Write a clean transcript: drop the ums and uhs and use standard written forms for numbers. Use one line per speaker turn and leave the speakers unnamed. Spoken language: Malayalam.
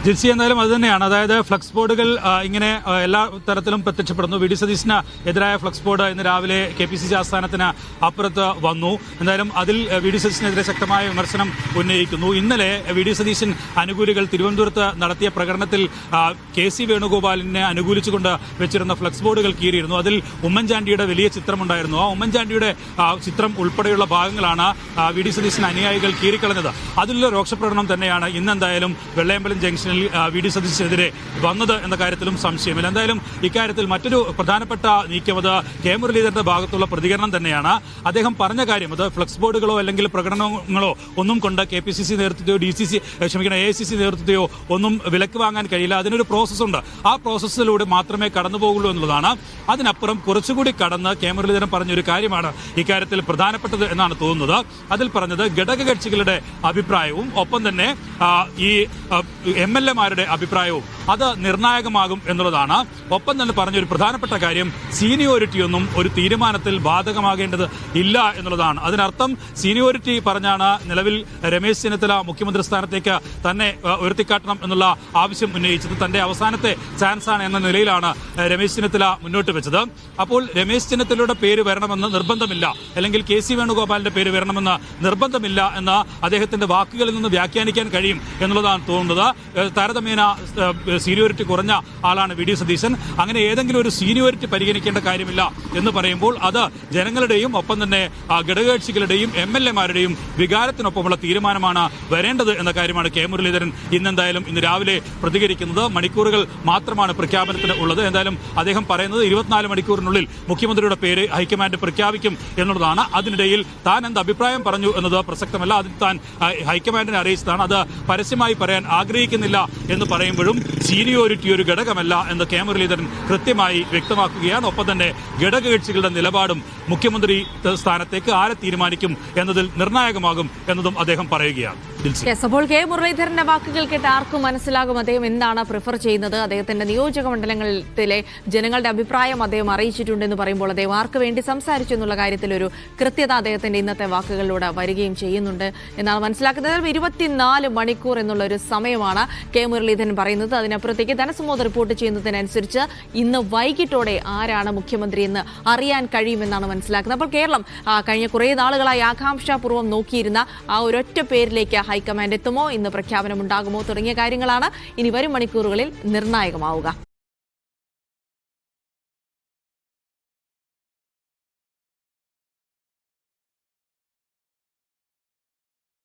ജിൽസി എന്തായാലും അത് തന്നെയാണ്. അതായത് ഫ്ലക്സ് ബോർഡുകൾ ഇങ്ങനെ എല്ലാ തരത്തിലും പ്രത്യക്ഷപ്പെടുന്നു. വി ഡി സതീശന് എതിരായ ഫ്ലക്സ് ബോർഡ് ഇന്ന് രാവിലെ KPCC ആസ്ഥാനത്തിന് അപ്പുറത്ത് വന്നു. എന്തായാലും അതിൽ വി ഡി സതീശനെതിരെ ശക്തമായ വിമർശനം ഉന്നയിക്കുന്നു. ഇന്നലെ വി ഡി സതീശൻ അനുകൂലികൾ തിരുവനന്തപുരത്ത് നടത്തിയ പ്രകടനത്തിൽ KC വേണുഗോപാലിനെ അനുകൂലിച്ചുകൊണ്ട് വെച്ചിരുന്ന ഫ്ലക്സ് ബോർഡുകൾ കീറിയിരുന്നു. അതിൽ ഉമ്മൻചാണ്ടിയുടെ വലിയ ചിത്രമുണ്ടായിരുന്നു. ആ ഉമ്മൻചാണ്ടിയുടെ ചിത്രം ഉൾപ്പെടെയുള്ള ഭാഗങ്ങളാണ് വി ഡി സതീശൻ അനുയായികൾ കീറിക്കളഞ്ഞത്. അതിലുള്ള രോഷപ്രകടനം തന്നെയാണ് ഇന്നെന്തായാലും വെള്ളയമ്പലം ജംഗ്ഷനിൽ വി ഡി സതീശനെതിരെ വന്നത് എന്ന കാര്യത്തിലും സംശയമില്ല. എന്തായാലും ഇക്കാര്യത്തിൽ മറ്റൊരു പ്രധാനപ്പെട്ട നീക്കം അത് കെ മുരളീധരന്റെ ഭാഗത്തുള്ള പ്രതികരണം തന്നെയാണ്. അദ്ദേഹം പറഞ്ഞ കാര്യം അത് ഫ്ലക്സ് ബോർഡുകളോ അല്ലെങ്കിൽ പ്രകടനങ്ങളോ ഒന്നും കൊണ്ട് KPCC നേതൃത്വത്തെയോ AICC നേതൃത്വത്തെയോ ഒന്നും വിലക്ക് വാങ്ങാൻ കഴിയില്ല. അതിനൊരു പ്രോസസ്സുണ്ട്. ആ പ്രോസസ്സിലൂടെ മാത്രമേ കടന്നു പോകുള്ളൂ എന്നുള്ളതാണ്. അതിനപ്പുറം കുറച്ചുകൂടി കടന്ന് കെ മുരളീധരൻ പറഞ്ഞൊരു കാര്യമാണ് ഇക്കാര്യത്തിൽ പ്രധാനപ്പെട്ടത് എന്നാണ് തോന്നുന്നത്. അതിൽ പറഞ്ഞത് ഘടകകക്ഷികളുടെ അഭിപ്രായവും ഒപ്പം തന്നെ ഈ MLA-മാരുടെ അഭിപ്രായവും അത് നിർണായകമാകും എന്നുള്ളതാണ്. ഒപ്പം തന്നെ പറഞ്ഞൊരു പ്രധാനപ്പെട്ട കാര്യം സീനിയോറിറ്റിയൊന്നും ഒരു തീരുമാനത്തിൽ ബാധകമാകേണ്ടത് ഇല്ല എന്നുള്ളതാണ്. അതിനർത്ഥം സീനിയോറിറ്റി പറഞ്ഞാണ് നിലവിൽ രമേശ് ചെന്നിത്തല മുഖ്യമന്ത്രി സ്ഥാനത്തേക്ക് തന്നെ ഉയർത്തിക്കാട്ടണം എന്നുള്ള ആവശ്യം ഉന്നയിച്ചത്. തന്റെ അവസാനത്തെ ചാൻസാണ് എന്ന നിലയിലാണ് രമേശ് ചെന്നിത്തല മുന്നോട്ട് വെച്ചത്. അപ്പോൾ രമേശ് ചെന്നിത്തലയുടെ പേര് വരണമെന്ന് നിർബന്ധമില്ല, അല്ലെങ്കിൽ KC വേണുഗോപാലിന്റെ പേര് വരണമെന്ന് നിർബന്ധമില്ല എന്ന് അദ്ദേഹത്തിന്റെ വാക്കുകളിൽ നിന്ന് വ്യാഖ്യാനിക്കാൻ കഴിയും എന്നുള്ളതാണ് തോന്നുന്നത്. താരതമ്യേന സീനിയോറിറ്റി കുറഞ്ഞ ആളാണ് വി ഡി സതീശൻ. അങ്ങനെ ഏതെങ്കിലും ഒരു സീനിയോറിറ്റി പരിഗണിക്കേണ്ട കാര്യമില്ല എന്ന് പറയുമ്പോൾ അത് ജനങ്ങളുടെയും ഒപ്പം തന്നെ ഘടകകക്ഷികളുടെയും MLA-മാരുടെയും വികാരത്തിനൊപ്പമുള്ള തീരുമാനമാണ് വരേണ്ടത് എന്ന കാര്യമാണ് കെ മുരളീധരൻ ഇന്ന് രാവിലെ പ്രതികരിക്കുന്നത്. മണിക്കൂറുകൾ മാത്രമാണ് പ്രഖ്യാപനത്തിന് ഉള്ളത്. എന്തായാലും അദ്ദേഹം പറയുന്നത് 24 മണിക്കൂറിനുള്ളിൽ മുഖ്യമന്ത്രിയുടെ പേര് ഹൈക്കമാൻഡ് പ്രഖ്യാപിക്കും എന്നുള്ളതാണ്. അതിനിടയിൽ താൻ എന്ത് അഭിപ്രായം പറഞ്ഞു എന്നത് പ്രസക്തമല്ല. അതിൽ താൻ ഹൈക്കമാൻഡിനെ അറിയിച്ചതാണ്. അത് പരസ്യമായി പറയാൻ ആഗ്രഹിക്കുന്നില്ല എന്ന് പറയുമ്പോഴും സീനിയോറിറ്റി ഒരു ഘടകമല്ല എന്ന് കെ മുരളീധരൻ കൃത്യമായി വ്യക്തമാക്കുകയാണ്. ഒപ്പം തന്നെ ഘടകകക്ഷികളുടെ നിലപാടും മുഖ്യമന്ത്രി സ്ഥാനത്തേക്ക് ആരെ തീരുമാനിക്കും എന്നതിൽ നിർണായകമാകും എന്നതും അദ്ദേഹം പറയുകയാണ്.
അപ്പോൾ കെ മുരളീധരന്റെ വാക്കുകൾ കേട്ട് ആർക്കും മനസ്സിലാകും അദ്ദേഹം എന്താണ് പ്രിഫർ ചെയ്യുന്നത്. അദ്ദേഹത്തിന്റെ നിയോജക മണ്ഡലങ്ങളിലെ ജനങ്ങളുടെ അഭിപ്രായം അദ്ദേഹം അറിയിച്ചിട്ടുണ്ടെന്ന് പറയുമ്പോൾ അദ്ദേഹം ആർക്ക് വേണ്ടി സംസാരിച്ചു എന്നുള്ള കാര്യത്തിൽ ഒരു കൃത്യത അദ്ദേഹത്തിന്റെ ഇന്നത്തെ വാക്കുകളിലൂടെ വരികയും ചെയ്യുന്നുണ്ട് എന്നാണ് മനസ്സിലാക്കുന്നത്. 24 മണിക്കൂർ എന്നുള്ള ഒരു സമയമാണ് കെ മുരളീധരൻ പറയുന്നത്. അതിനപ്പുറത്തേക്ക് ധനസമ്മോദ് റിപ്പോർട്ട് ചെയ്യുന്നതിനനുസരിച്ച് ഇന്ന് വൈകിട്ടോടെ ആരാണ് മുഖ്യമന്ത്രി എന്ന് അറിയാൻ കഴിയുമെന്നാണ് മനസ്സിലാക്കുന്നത്. അപ്പോൾ കേരളം കഴിഞ്ഞ കുറേ നാളുകളായി ആകാംക്ഷാപൂർവ്വം നോക്കിയിരുന്ന ആ ഒരൊറ്റ പേരിലേക്ക് ഹൈക്കമാൻഡ് എത്തുമോ, ഇന്ന് പ്രഖ്യാപനം ഉണ്ടാകുമോ തുടങ്ങിയ കാര്യങ്ങളാണ് ഇനി വരും മണിക്കൂറുകളിൽ നിർണായകമാവുക.